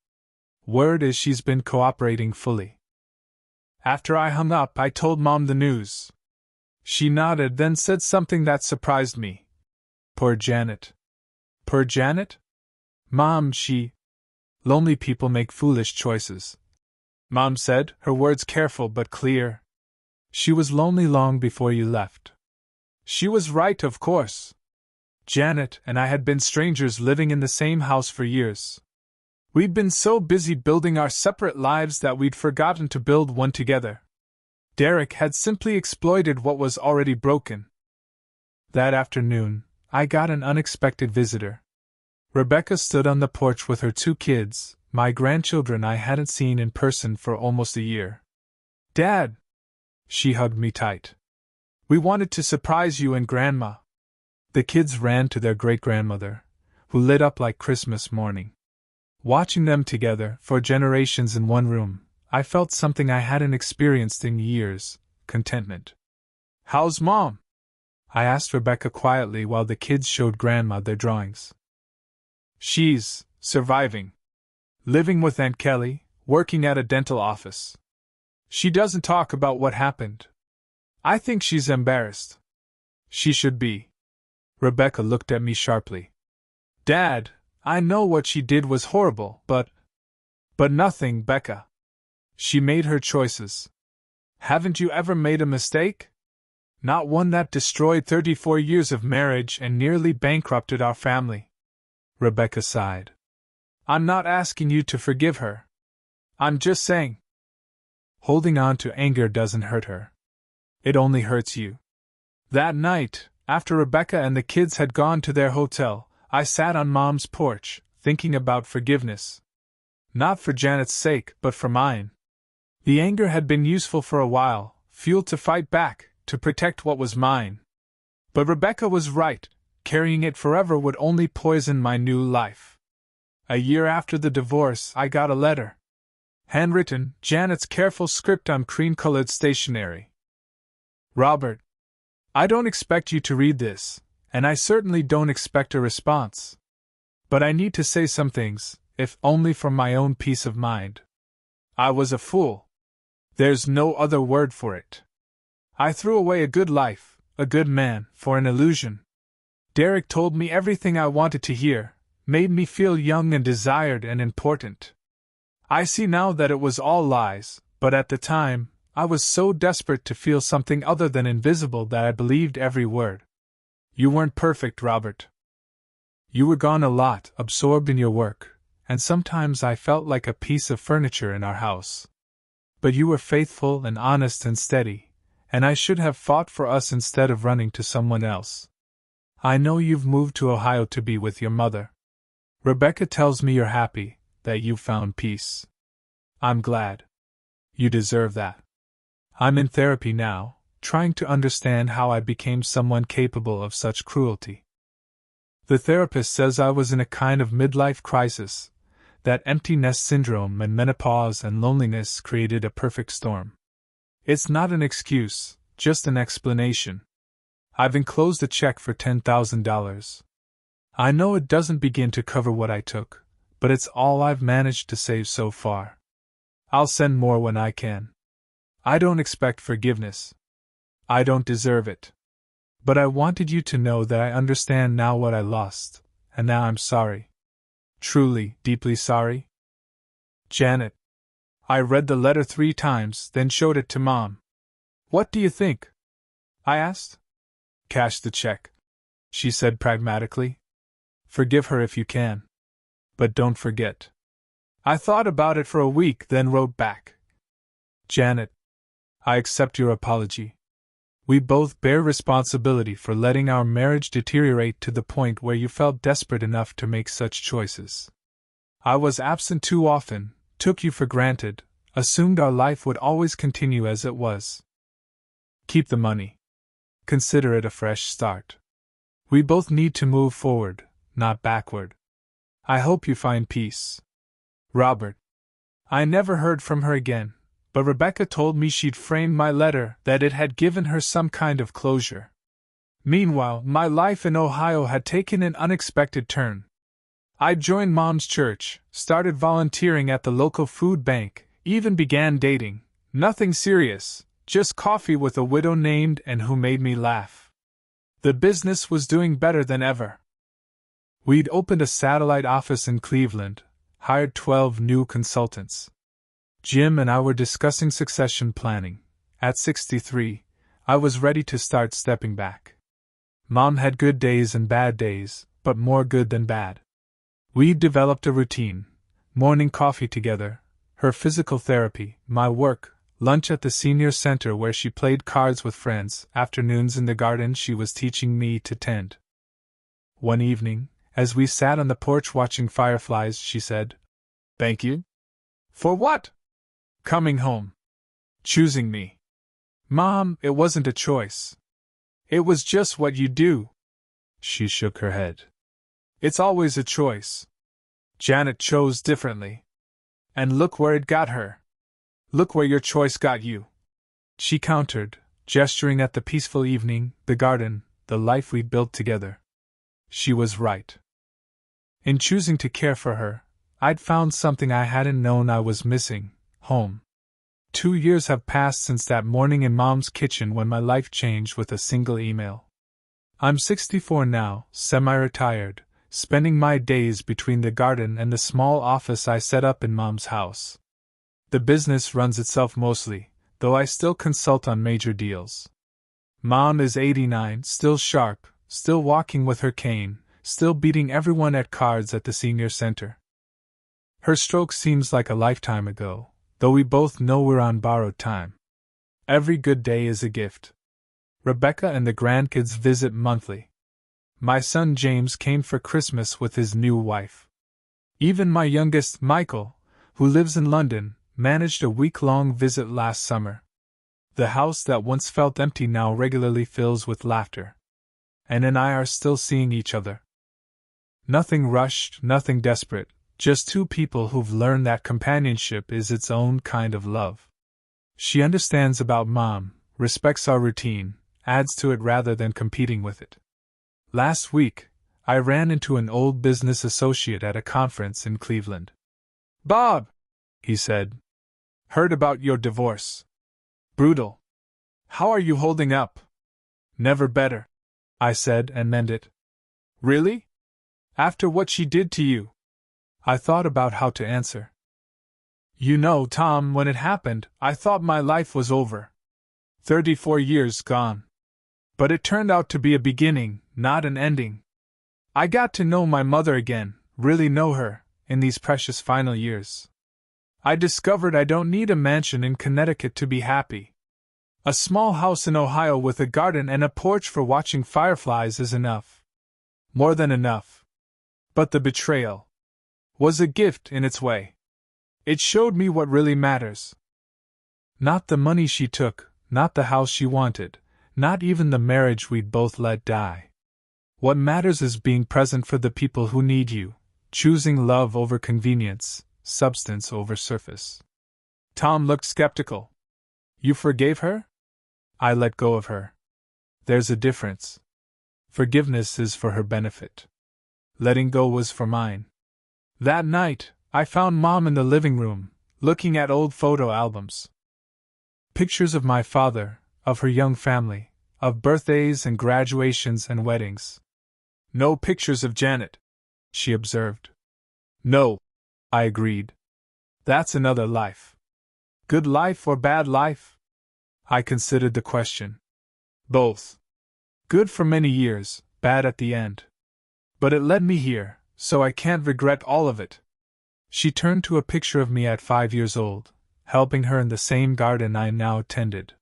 Word is she's been cooperating fully. After I hung up, I told Mom the news. She nodded, then said something that surprised me. Poor Janet. Poor Janet? Mom, lonely people make foolish choices. Mom said, her words careful but clear. She was lonely long before you left. She was right, of course. Janet and I had been strangers living in the same house for years. We'd been so busy building our separate lives that we'd forgotten to build one together. Derek had simply exploited what was already broken. That afternoon, I got an unexpected visitor. Rebecca stood on the porch with her 2 kids, my grandchildren I hadn't seen in person for almost a year. Dad! She hugged me tight. We wanted to surprise you and Grandma. The kids ran to their great-grandmother, who lit up like Christmas morning. Watching them together, for generations in one room, I felt something I hadn't experienced in years: contentment. How's Mom? I asked Rebecca quietly while the kids showed Grandma their drawings. She's surviving. Living with Aunt Kelly, working at a dental office. She doesn't talk about what happened. I think she's embarrassed. She should be. Rebecca looked at me sharply. Dad, I know what she did was horrible, but nothing, Becca. She made her choices. Haven't you ever made a mistake? Not one that destroyed 34 years of marriage and nearly bankrupted our family. Rebecca sighed. I'm not asking you to forgive her. I'm just saying. Holding on to anger doesn't hurt her. It only hurts you. That night, after Rebecca and the kids had gone to their hotel, I sat on Mom's porch, thinking about forgiveness. Not for Janet's sake, but for mine. The anger had been useful for a while, fuel to fight back, to protect what was mine. But Rebecca was right, carrying it forever would only poison my new life. A year after the divorce, I got a letter. Handwritten, Janet's careful script on cream-colored stationery. Robert, I don't expect you to read this, and I certainly don't expect a response. But I need to say some things, if only for my own peace of mind. I was a fool. There's no other word for it. I threw away a good life, a good man, for an illusion. Derek told me everything I wanted to hear, made me feel young and desired and important. I see now that it was all lies, but at the time, I was so desperate to feel something other than invisible that I believed every word. You weren't perfect, Robert. You were gone a lot, absorbed in your work, and sometimes I felt like a piece of furniture in our house. But you were faithful and honest and steady, and I should have fought for us instead of running to someone else. I know you've moved to Ohio to be with your mother. Rebecca tells me you're happy, that you've found peace. I'm glad. You deserve that. I'm in therapy now, trying to understand how I became someone capable of such cruelty. The therapist says I was in a kind of midlife crisis, that empty nest syndrome and menopause and loneliness created a perfect storm. It's not an excuse, just an explanation. I've enclosed a check for $10,000. I know it doesn't begin to cover what I took, but it's all I've managed to save so far. I'll send more when I can. I don't expect forgiveness. I don't deserve it. But I wanted you to know that I understand now what I lost, and now I'm sorry. Truly, deeply sorry. Janet. I read the letter 3 times, then showed it to Mom. What do you think? I asked. Cash the check, she said pragmatically. Forgive her if you can. But don't forget. I thought about it for a week, then wrote back. Janet, I accept your apology. We both bear responsibility for letting our marriage deteriorate to the point where you felt desperate enough to make such choices. I was absent too often, took you for granted, assumed our life would always continue as it was. Keep the money. Consider it a fresh start. We both need to move forward, not backward. I hope you find peace. Robert. I never heard from her again, but Rebecca told me she'd framed my letter, that it had given her some kind of closure. Meanwhile, my life in Ohio had taken an unexpected turn. I joined Mom's church, started volunteering at the local food bank, even began dating. Nothing serious, just coffee with a widow named and who made me laugh. The business was doing better than ever. We'd opened a satellite office in Cleveland, hired 12 new consultants. Jim and I were discussing succession planning. At 63, I was ready to start stepping back. Mom had good days and bad days, but more good than bad. We'd developed a routine: morning coffee together, her physical therapy, my work, lunch at the senior center where she played cards with friends, afternoons in the garden she was teaching me to tend. One evening, as we sat on the porch watching fireflies, she said, "Thank you." "For what?" "Coming home. Choosing me." "Mom, it wasn't a choice. It was just what you do." She shook her head. "It's always a choice. Janet chose differently. And look where it got her. Look where your choice got you." She countered, gesturing at the peaceful evening, the garden, the life we'd built together. She was right. In choosing to care for her, I'd found something I hadn't known I was missing: home. 2 years have passed since that morning in Mom's kitchen when my life changed with a single email. I'm 64 now, semi-retired, spending my days between the garden and the small office I set up in Mom's house. The business runs itself mostly, though I still consult on major deals. Mom is 89, still sharp, still walking with her cane, still beating everyone at cards at the senior center. Her stroke seems like a lifetime ago, though we both know we're on borrowed time. Every good day is a gift. Rebecca and the grandkids visit monthly. My son James came for Christmas with his new wife. Even my youngest, Michael, who lives in London, managed a week-long visit last summer. The house that once felt empty now regularly fills with laughter. Anne and I are still seeing each other. Nothing rushed, nothing desperate, just 2 people who've learned that companionship is its own kind of love. She understands about Mom, respects our routine, adds to it rather than competing with it. Last week, I ran into an old business associate at a conference in Cleveland. "Bob," he said, "heard about your divorce. Brutal. How are you holding up?" "Never better," I said, and meant it. "Really? After what she did to you?" I thought about how to answer. "You know, Tom, when it happened, I thought my life was over. 34 years gone. But it turned out to be a beginning, not an ending. I got to know my mother again, really know her, in these precious final years. I discovered I don't need a mansion in Connecticut to be happy. A small house in Ohio with a garden and a porch for watching fireflies is enough. More than enough. But the betrayal was a gift in its way. It showed me what really matters. Not the money she took, not the house she wanted, not even the marriage we'd both let die. What matters is being present for the people who need you, choosing love over convenience, substance over surface. Tom looked skeptical. You forgave her? I let go of her. There's a difference. Forgiveness is for her benefit. Letting go was for mine. That night, I found Mom in the living room, looking at old photo albums. Pictures of my father, of her young family, of birthdays and graduations and weddings. No pictures of Janet, she observed. No, I agreed. That's another life. Good life or bad life? I considered the question. Both. Good for many years, bad at the end. But it led me here, so I can't regret all of it. She turned to a picture of me at 5 years old, helping her in the same garden I now tended.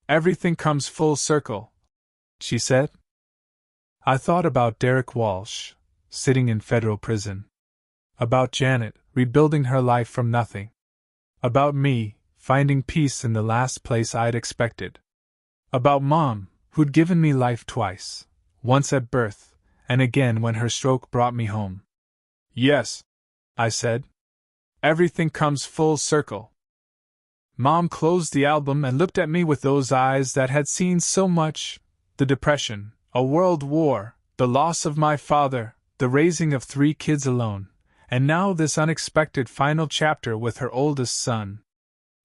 Everything comes full circle, she said. I thought about Derek Walsh, sitting in federal prison. About Janet, rebuilding her life from nothing. About me, finding peace in the last place I'd expected. About Mom, who'd given me life twice, once at birth, and again when her stroke brought me home. Yes, I said. Everything comes full circle. Mom closed the album and looked at me with those eyes that had seen so much: the Depression, a world war, the loss of my father, the raising of 3 kids alone, and now this unexpected final chapter with her oldest son.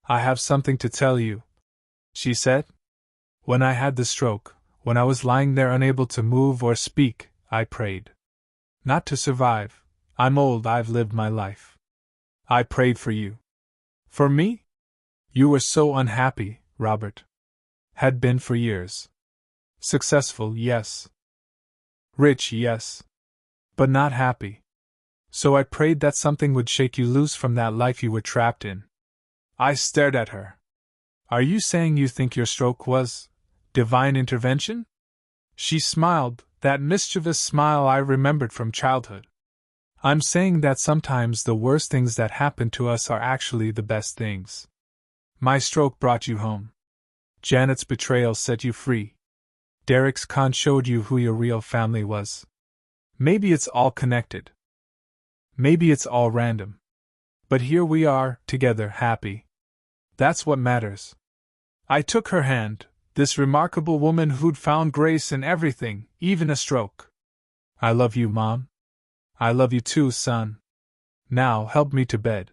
I have something to tell you, she said. When I had the stroke, when I was lying there unable to move or speak, I prayed. Not to survive. I'm old, I've lived my life. I prayed for you. For me? You were so unhappy, Robert. Had been for years. Successful, yes. Rich, yes. But not happy. So I prayed that something would shake you loose from that life you were trapped in. I stared at her. Are you saying you think your stroke was divine intervention? She smiled, that mischievous smile I remembered from childhood. I'm saying that sometimes the worst things that happen to us are actually the best things. My stroke brought you home. Janet's betrayal set you free. Derek's con showed you who your real family was. Maybe it's all connected. Maybe it's all random. But here we are, together, happy. That's what matters. I took her hand, this remarkable woman who'd found grace in everything, even a stroke. I love you, Mom. I love you too, son. Now help me to bed.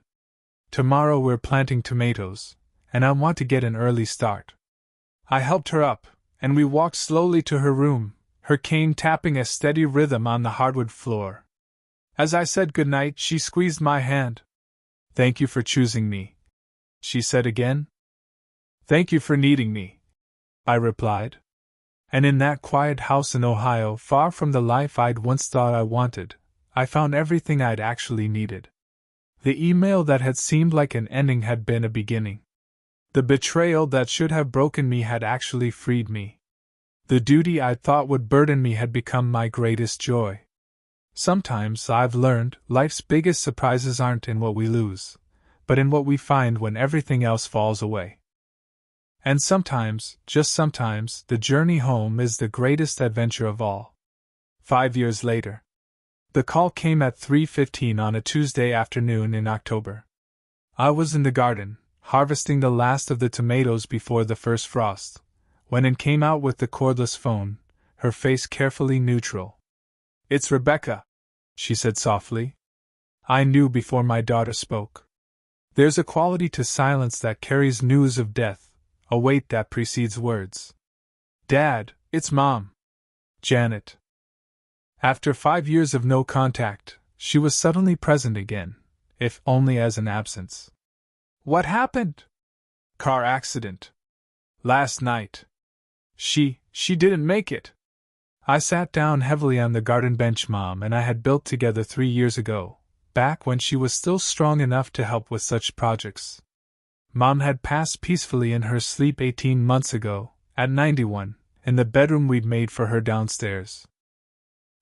Tomorrow we're planting tomatoes, and I want to get an early start. I helped her up, and we walked slowly to her room, her cane tapping a steady rhythm on the hardwood floor. As I said goodnight, she squeezed my hand. Thank you for choosing me, she said again. Thank you for needing me, I replied. And in that quiet house in Ohio, far from the life I'd once thought I wanted, I found everything I'd actually needed. The email that had seemed like an ending had been a beginning. The betrayal that should have broken me had actually freed me. The duty I'd thought would burden me had become my greatest joy. Sometimes, I've learned, life's biggest surprises aren't in what we lose, but in what we find when everything else falls away. And sometimes, just sometimes, the journey home is the greatest adventure of all. 5 years later. The call came at 3:15 on a Tuesday afternoon in October. I was in the garden, harvesting the last of the tomatoes before the first frost, when Ann came out with the cordless phone, her face carefully neutral. It's Rebecca, she said softly. I knew before my daughter spoke. There's a quality to silence that carries news of death, a weight that precedes words. Dad, it's Mom. Janet. After 5 years of no contact, she was suddenly present again, if only as an absence. What happened? Car accident. Last night. She didn't make it. I sat down heavily on the garden bench Mom and I had built together 3 years ago, back when she was still strong enough to help with such projects. Mom had passed peacefully in her sleep 18 months ago, at 91, in the bedroom we'd made for her downstairs.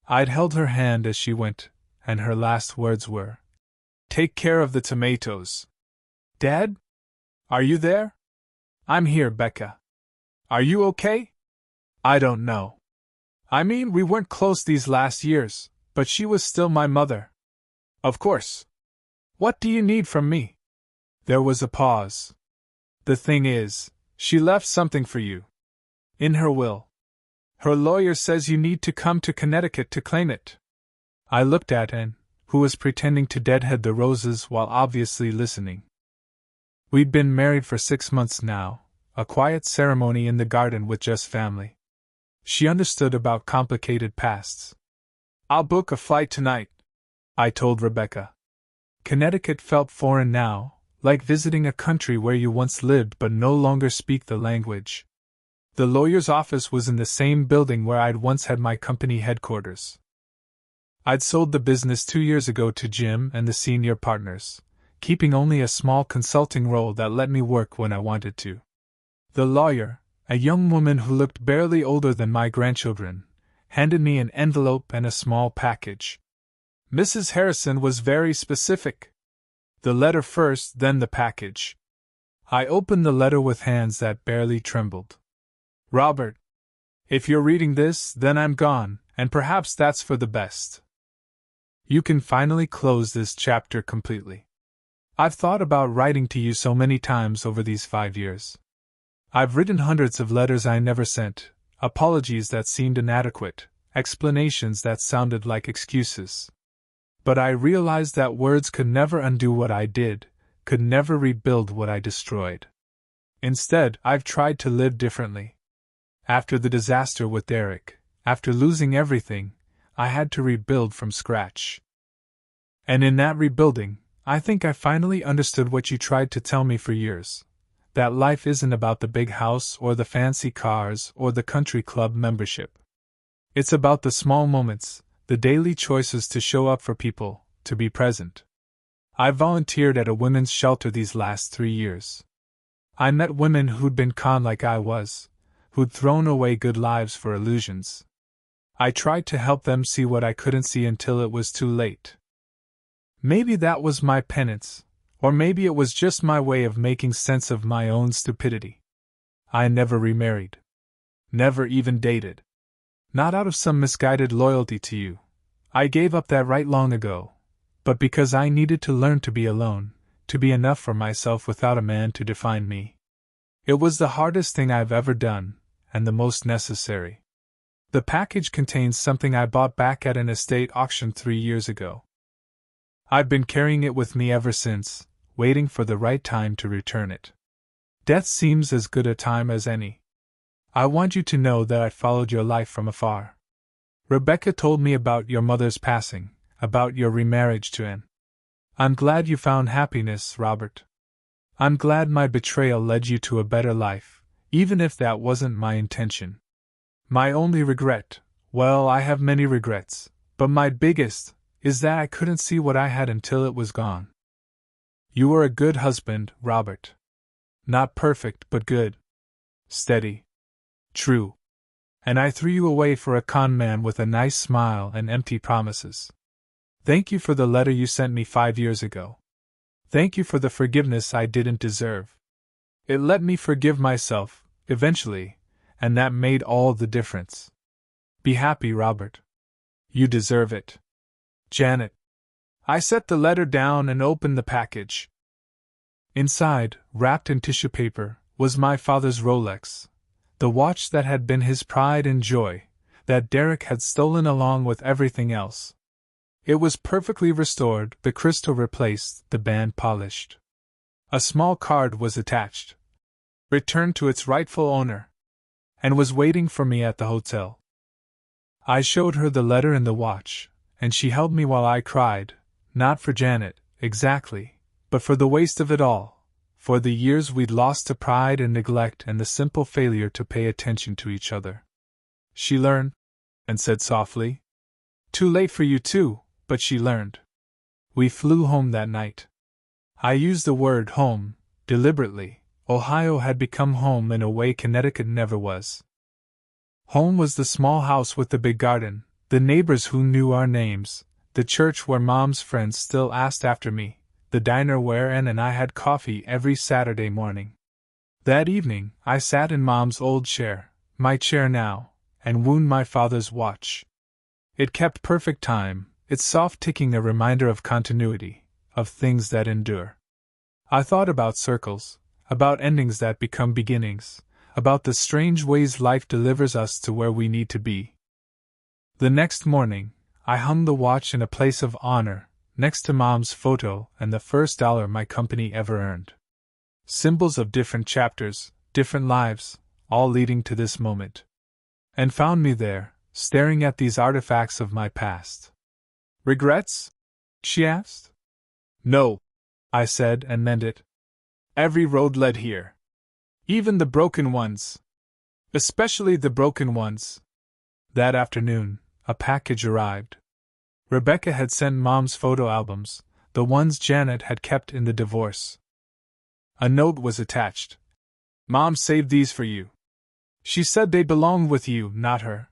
I'd held her hand as she went, and her last words were, "Take care of the tomatoes." "Dad? Are you there?" "I'm here, Becca. Are you okay?" "I don't know. I mean, we weren't close these last years, but she was still my mother." "Of course. What do you need from me?" There was a pause. "The thing is, she left something for you. In her will. Her lawyer says you need to come to Connecticut to claim it." I looked at Anne, who was pretending to deadhead the roses while obviously listening. We'd been married for 6 months now, a quiet ceremony in the garden with just family. She understood about complicated pasts. "I'll book a flight tonight," I told Rebecca. Connecticut felt foreign now, like visiting a country where you once lived but no longer speak the language. The lawyer's office was in the same building where I'd once had my company headquarters. I'd sold the business 2 years ago to Jim and the senior partners, keeping only a small consulting role that let me work when I wanted to. The lawyer, a young woman who looked barely older than my grandchildren, handed me an envelope and a small package. Mrs. Harrison was very specific. The letter first, then the package. I opened the letter with hands that barely trembled. "Robert, if you're reading this, then I'm gone, and perhaps that's for the best. You can finally close this chapter completely. I've thought about writing to you so many times over these 5 years. I've written hundreds of letters I never sent, apologies that seemed inadequate, explanations that sounded like excuses. But I realized that words could never undo what I did, could never rebuild what I destroyed. Instead, I've tried to live differently. After the disaster with Derek, after losing everything, I had to rebuild from scratch. And in that rebuilding, I think I finally understood what you tried to tell me for years. That life isn't about the big house or the fancy cars or the country club membership. It's about the small moments, the daily choices to show up for people, to be present. I volunteered at a women's shelter these last 3 years. I met women who'd been conned like I was, who'd thrown away good lives for illusions. I tried to help them see what I couldn't see until it was too late. Maybe that was my penance, or maybe it was just my way of making sense of my own stupidity. I never remarried. Never even dated. Not out of some misguided loyalty to you. I gave up that right long ago, but because I needed to learn to be alone, to be enough for myself without a man to define me. It was the hardest thing I've ever done, and the most necessary. The package contains something I bought back at an estate auction 3 years ago. I've been carrying it with me ever since, waiting for the right time to return it. Death seems as good a time as any. I want you to know that I followed your life from afar. Rebecca told me about your mother's passing, about your remarriage to Anne. I'm glad you found happiness, Robert. I'm glad my betrayal led you to a better life, even if that wasn't my intention. My only regret, well, I have many regrets, but my biggest, is that I couldn't see what I had until it was gone. You were a good husband, Robert. Not perfect, but good. Steady. True. And I threw you away for a con man with a nice smile and empty promises. Thank you for the letter you sent me 5 years ago. Thank you for the forgiveness I didn't deserve. It let me forgive myself, eventually, and that made all the difference. Be happy, Robert. You deserve it. Janet. I set the letter down and opened the package. Inside, wrapped in tissue paper, was my father's Rolex, the watch that had been his pride and joy, that Derek had stolen along with everything else. It was perfectly restored, the crystal replaced, the band polished. A small card was attached, returned to its rightful owner, and was waiting for me at the hotel. I showed her the letter and the watch, and she held me while I cried, not for Janet, exactly, but for the waste of it all, for the years we'd lost to pride and neglect and the simple failure to pay attention to each other. She learned, and said softly, "Too late for you too," but she learned. We flew home that night. I used the word home, deliberately. Ohio had become home in a way Connecticut never was. Home was the small house with the big garden, The neighbors who knew our names, the church where Mom's friends still asked after me, the diner where Anne and I had coffee every Saturday morning. That evening, I sat in Mom's old chair, my chair now, and wound my father's watch. It kept perfect time, its soft ticking a reminder of continuity, of things that endure. I thought about circles, about endings that become beginnings, about the strange ways life delivers us to where we need to be. The next morning, I hung the watch in a place of honor, next to Mom's photo and the first $1 my company ever earned. Symbols of different chapters, different lives, all leading to this moment. And found me there, staring at these artifacts of my past. Regrets? She asked. No, I said and meant it. Every road led here. Even the broken ones. Especially the broken ones. That afternoon, a package arrived. Rebecca had sent Mom's photo albums, the ones Janet had kept in the divorce. A note was attached. Mom saved these for you. She said they belonged with you, not her.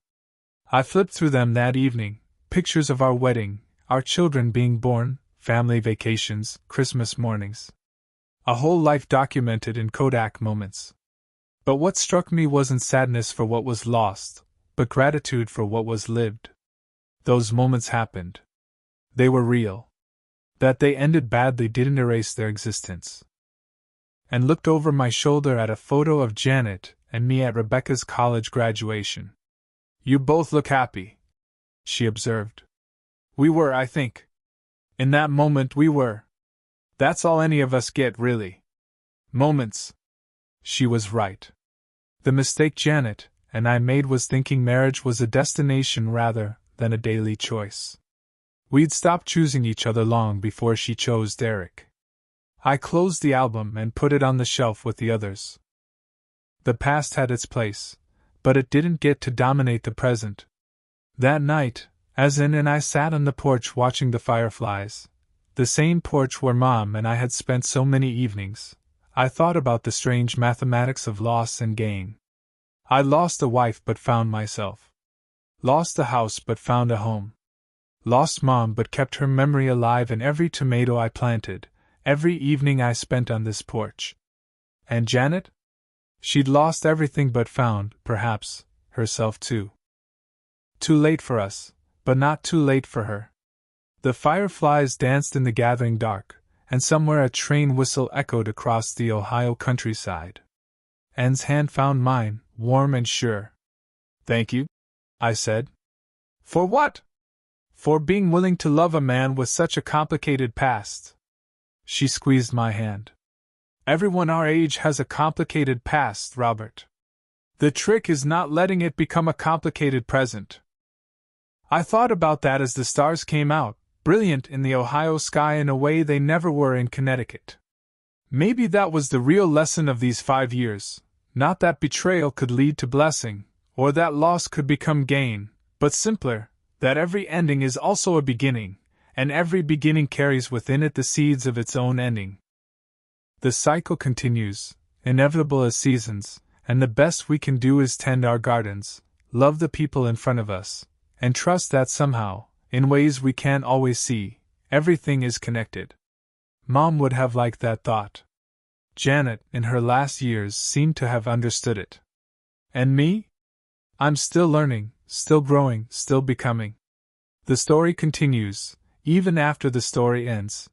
I flipped through them that evening, pictures of our wedding, our children being born, family vacations, Christmas mornings. A whole life documented in Kodak moments. But what struck me wasn't sadness for what was lost, but gratitude for what was lived. Those moments happened. They were real. That they ended badly didn't erase their existence. And looked over my shoulder at a photo of Janet and me at Rebecca's college graduation. You both look happy, she observed. We were, I think. In that moment we were. That's all any of us get, really. Moments. She was right. The mistake Janet and I made was thinking marriage was a destination rather than a daily choice. We'd stopped choosing each other long before she chose Derek. I closed the album and put it on the shelf with the others. The past had its place, but it didn't get to dominate the present. That night, as Anne and I sat on the porch watching the fireflies, the same porch where Mom and I had spent so many evenings, I thought about the strange mathematics of loss and gain. I lost a wife but found myself. Lost a house but found a home. Lost Mom but kept her memory alive in every tomato I planted, every evening I spent on this porch. And Janet? She'd lost everything but found, perhaps, herself too. Too late for us, but not too late for her. The fireflies danced in the gathering dark, and somewhere a train whistle echoed across the Ohio countryside. Anne's hand found mine, warm and sure. Thank you, I said. For what? For being willing to love a man with such a complicated past. She squeezed my hand. Everyone our age has a complicated past, Robert. The trick is not letting it become a complicated present. I thought about that as the stars came out, brilliant in the Ohio sky in a way they never were in Connecticut. Maybe that was the real lesson of these 5 years, not that betrayal could lead to blessing, or that loss could become gain, but simpler, that every ending is also a beginning, and every beginning carries within it the seeds of its own ending. The cycle continues, inevitable as seasons, and the best we can do is tend our gardens, love the people in front of us, and trust that somehow, in ways we can't always see, everything is connected. Mom would have liked that thought. Janet, in her last years, seemed to have understood it. And me? I'm still learning, still growing, still becoming. The story continues, even after the story ends.